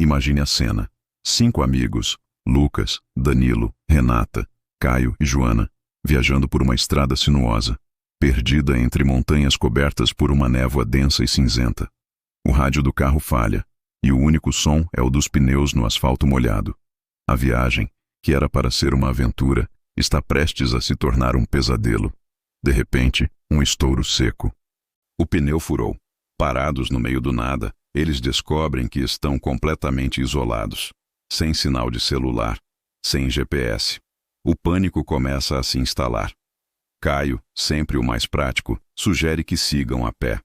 Imagine a cena. 5 amigos, Lucas, Danilo, Renata, Caio e Joana, viajando por uma estrada sinuosa, perdida entre montanhas cobertas por uma névoa densa e cinzenta. O rádio do carro falha, e o único som é o dos pneus no asfalto molhado. A viagem, que era para ser uma aventura, está prestes a se tornar um pesadelo. De repente, um estouro seco. O pneu furou. Parados no meio do nada, eles descobrem que estão completamente isolados, sem sinal de celular, sem GPS. O pânico começa a se instalar. Caio, sempre o mais prático, sugere que sigam a pé.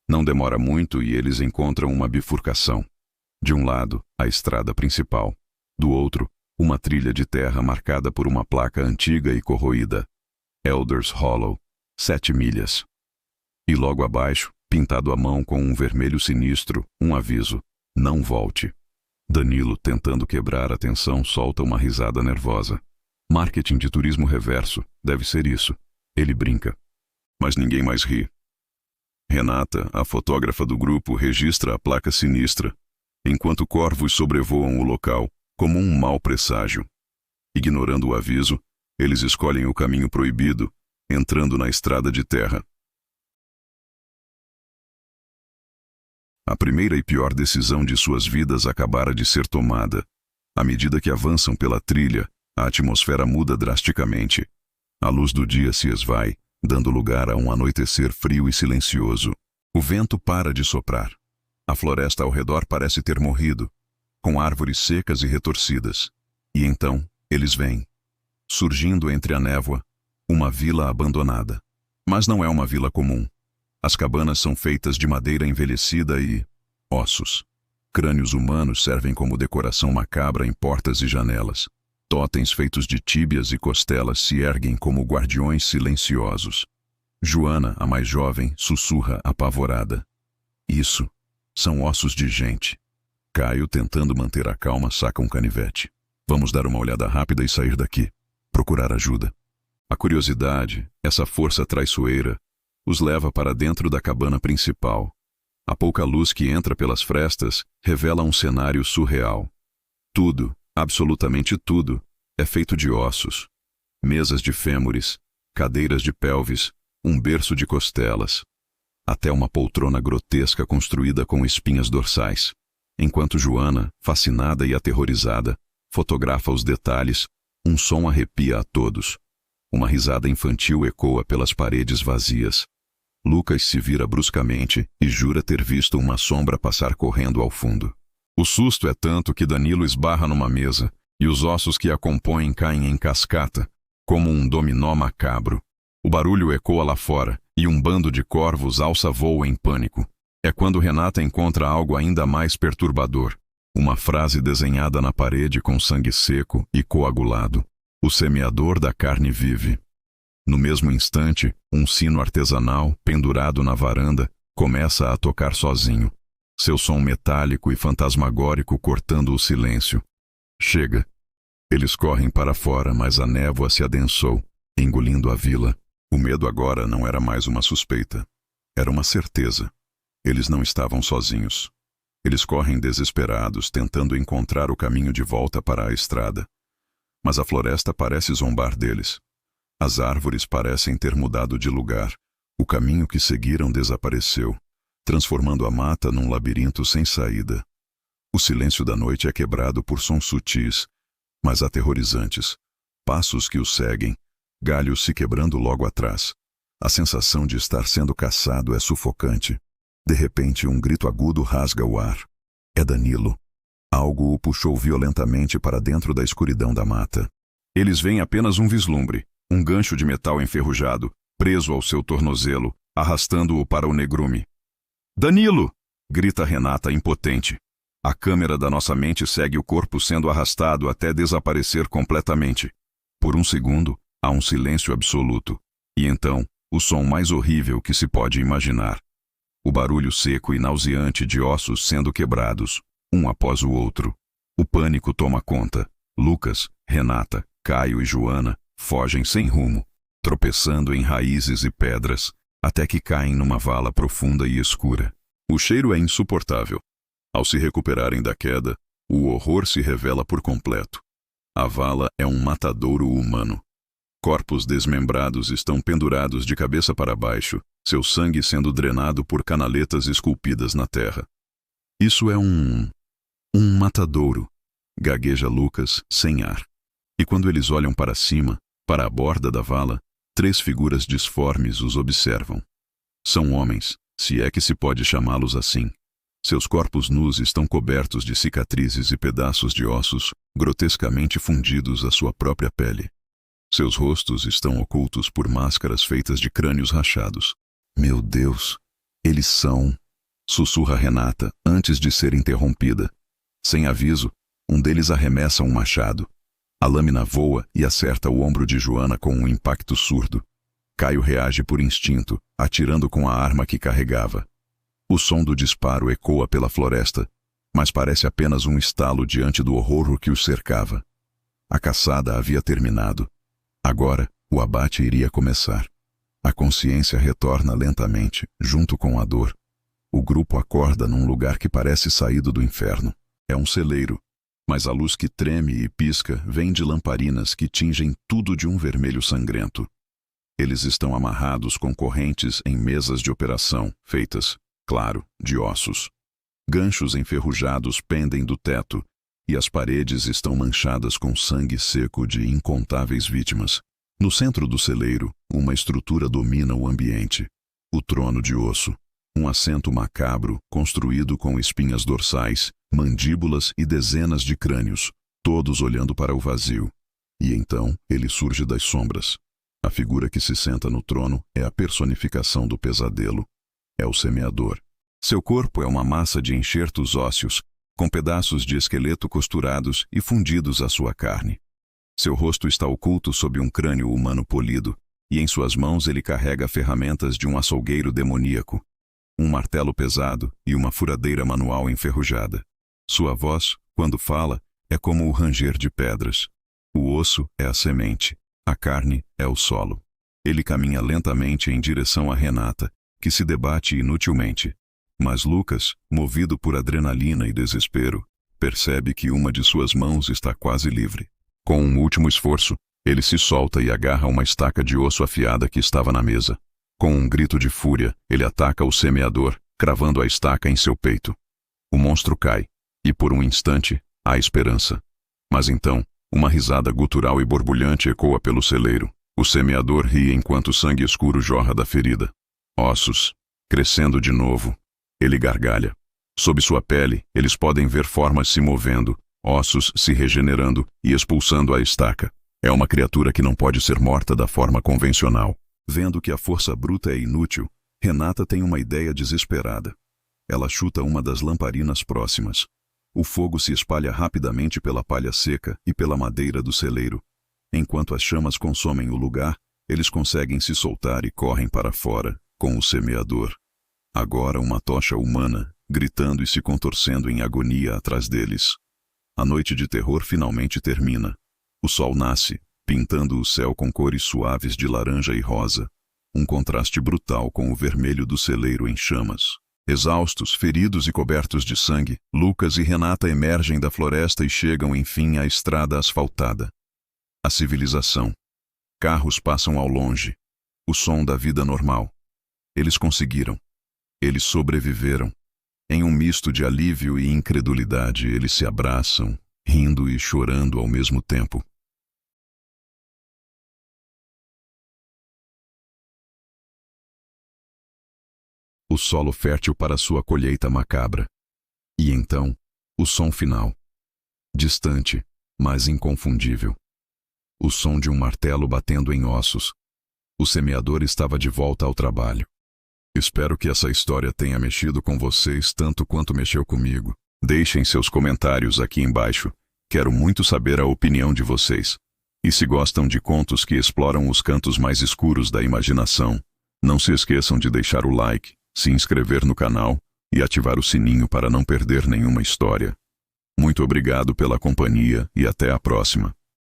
Não demora muito e eles encontram uma bifurcação. De um lado, a estrada principal. Do outro, uma trilha de terra marcada por uma placa antiga e corroída. Elders Hollow, 7 milhas. E logo abaixo, pintado à mão com um vermelho sinistro, um aviso: não volte. Danilo, tentando quebrar a tensão, solta uma risada nervosa. Marketing de turismo reverso, deve ser isso. Ele brinca. Mas ninguém mais ri. Renata, a fotógrafa do grupo, registra a placa sinistra, enquanto corvos sobrevoam o local, como um mau presságio. Ignorando o aviso, eles escolhem o caminho proibido, entrando na estrada de terra. A primeira e pior decisão de suas vidas acabara de ser tomada. À medida que avançam pela trilha, a atmosfera muda drasticamente. A luz do dia se esvai, dando lugar a um anoitecer frio e silencioso. O vento para de soprar. A floresta ao redor parece ter morrido, com árvores secas e retorcidas. E então, eles veem, surgindo entre a névoa, uma vila abandonada. Mas não é uma vila comum. As cabanas são feitas de madeira envelhecida e ossos. Crânios humanos servem como decoração macabra em portas e janelas. Totens feitos de tíbias e costelas se erguem como guardiões silenciosos. Joana, a mais jovem, sussurra apavorada. Isso são ossos de gente. Caio, tentando manter a calma, saca um canivete. Vamos dar uma olhada rápida e sair daqui. Procurar ajuda. A curiosidade, essa força traiçoeira, os leva para dentro da cabana principal. A pouca luz que entra pelas frestas revela um cenário surreal. Tudo, absolutamente tudo, é feito de ossos. Mesas de fêmures, cadeiras de pelvis, um berço de costelas. Até uma poltrona grotesca construída com espinhas dorsais. Enquanto Joana, fascinada e aterrorizada, fotografa os detalhes, um som arrepia a todos. Uma risada infantil ecoa pelas paredes vazias. Lucas se vira bruscamente e jura ter visto uma sombra passar correndo ao fundo. O susto é tanto que Danilo esbarra numa mesa, e os ossos que a compõem caem em cascata, como um dominó macabro. O barulho ecoa lá fora, e um bando de corvos alça voo em pânico. É quando Renata encontra algo ainda mais perturbador. Uma frase desenhada na parede com sangue seco e coagulado. O semeador da carne vive. No mesmo instante, um sino artesanal, pendurado na varanda, começa a tocar sozinho. Seu som metálico e fantasmagórico cortando o silêncio. Chega. Eles correm para fora, mas a névoa se adensou, engolindo a vila. O medo agora não era mais uma suspeita. Era uma certeza. Eles não estavam sozinhos. Eles correm desesperados, tentando encontrar o caminho de volta para a estrada. Mas a floresta parece zombar deles. As árvores parecem ter mudado de lugar. O caminho que seguiram desapareceu, transformando a mata num labirinto sem saída. O silêncio da noite é quebrado por sons sutis, mas aterrorizantes. Passos que os seguem, galhos se quebrando logo atrás. A sensação de estar sendo caçado é sufocante. De repente, um grito agudo rasga o ar. É Danilo. Algo o puxou violentamente para dentro da escuridão da mata. Eles veem apenas um vislumbre, um gancho de metal enferrujado, preso ao seu tornozelo, arrastando-o para o negrume. Danilo! Grita Renata impotente. A câmera da nossa mente segue o corpo sendo arrastado até desaparecer completamente. Por um segundo, há um silêncio absoluto. E então, o som mais horrível que se pode imaginar. O barulho seco e nauseante de ossos sendo quebrados, um após o outro. O pânico toma conta. Lucas, Renata, Caio e Joana fogem sem rumo, tropeçando em raízes e pedras, até que caem numa vala profunda e escura. O cheiro é insuportável. Ao se recuperarem da queda, O horror se revela por completo. A vala é um matadouro humano. Corpos desmembrados estão pendurados de cabeça para baixo, seu sangue sendo drenado por canaletas esculpidas na terra. Isso é um matadouro, gagueja Lucas, sem ar. E quando eles olham para cima, para a borda da vala, 3 figuras disformes os observam. São homens, se é que se pode chamá-los assim. Seus corpos nus estão cobertos de cicatrizes e pedaços de ossos, grotescamente fundidos à sua própria pele. Seus rostos estão ocultos por máscaras feitas de crânios rachados. Meu Deus, eles são... sussurra Renata, antes de ser interrompida. Sem aviso, um deles arremessa um machado. A lâmina voa e acerta o ombro de Joana com um impacto surdo. Caio reage por instinto, atirando com a arma que carregava. O som do disparo ecoa pela floresta, mas parece apenas um estalo diante do horror que os cercava. A caçada havia terminado. Agora, o abate iria começar. A consciência retorna lentamente, junto com a dor. O grupo acorda num lugar que parece saído do inferno. É um celeiro, mas a luz que treme e pisca vem de lamparinas que tingem tudo de um vermelho sangrento. Eles estão amarrados com correntes em mesas de operação, feitas, claro, de ossos. Ganchos enferrujados pendem do teto, e as paredes estão manchadas com sangue seco de incontáveis vítimas. No centro do celeiro, uma estrutura domina o ambiente. O trono de osso. Um assento macabro, construído com espinhas dorsais, mandíbulas e dezenas de crânios, todos olhando para o vazio. E então, ele surge das sombras. A figura que se senta no trono é a personificação do pesadelo. É o semeador. Seu corpo é uma massa de enxertos ósseos, com pedaços de esqueleto costurados e fundidos à sua carne. Seu rosto está oculto sob um crânio humano polido, e em suas mãos ele carrega ferramentas de um açougueiro demoníaco, um martelo pesado e uma furadeira manual enferrujada. Sua voz, quando fala, é como o ranger de pedras. O osso é a semente, a carne é o solo. Ele caminha lentamente em direção a Renata, que se debate inutilmente. Mas Lucas, movido por adrenalina e desespero, percebe que uma de suas mãos está quase livre. Com um último esforço, ele se solta e agarra uma estaca de osso afiada que estava na mesa. Com um grito de fúria, ele ataca o semeador, cravando a estaca em seu peito. O monstro cai, e por um instante, há esperança. Mas então, uma risada gutural e borbulhante ecoa pelo celeiro. O semeador ri enquanto sangue escuro jorra da ferida. Ossos, crescendo de novo. Ele gargalha. Sob sua pele, eles podem ver formas se movendo, ossos se regenerando e expulsando a estaca. É uma criatura que não pode ser morta da forma convencional. Vendo que a força bruta é inútil, Renata tem uma ideia desesperada. Ela chuta uma das lamparinas próximas. O fogo se espalha rapidamente pela palha seca e pela madeira do celeiro. Enquanto as chamas consomem o lugar, eles conseguem se soltar e correm para fora, com o semeador. Agora uma tocha humana, gritando e se contorcendo em agonia atrás deles. A noite de terror finalmente termina. O sol nasce, pintando o céu com cores suaves de laranja e rosa, um contraste brutal com o vermelho do celeiro em chamas. Exaustos, feridos e cobertos de sangue, Lucas e Renata emergem da floresta e chegam enfim à estrada asfaltada. A civilização. Carros passam ao longe. O som da vida normal. Eles conseguiram. Eles sobreviveram. Em um misto de alívio e incredulidade, eles se abraçam, rindo e chorando ao mesmo tempo. O solo fértil para sua colheita macabra. E então, o som final. Distante, mas inconfundível. O som de um martelo batendo em ossos. O semeador estava de volta ao trabalho. Espero que essa história tenha mexido com vocês tanto quanto mexeu comigo. Deixem seus comentários aqui embaixo. Quero muito saber a opinião de vocês. E se gostam de contos que exploram os cantos mais escuros da imaginação, não se esqueçam de deixar o like, se inscrever no canal e ativar o sininho para não perder nenhuma história. Muito obrigado pela companhia e até a próxima.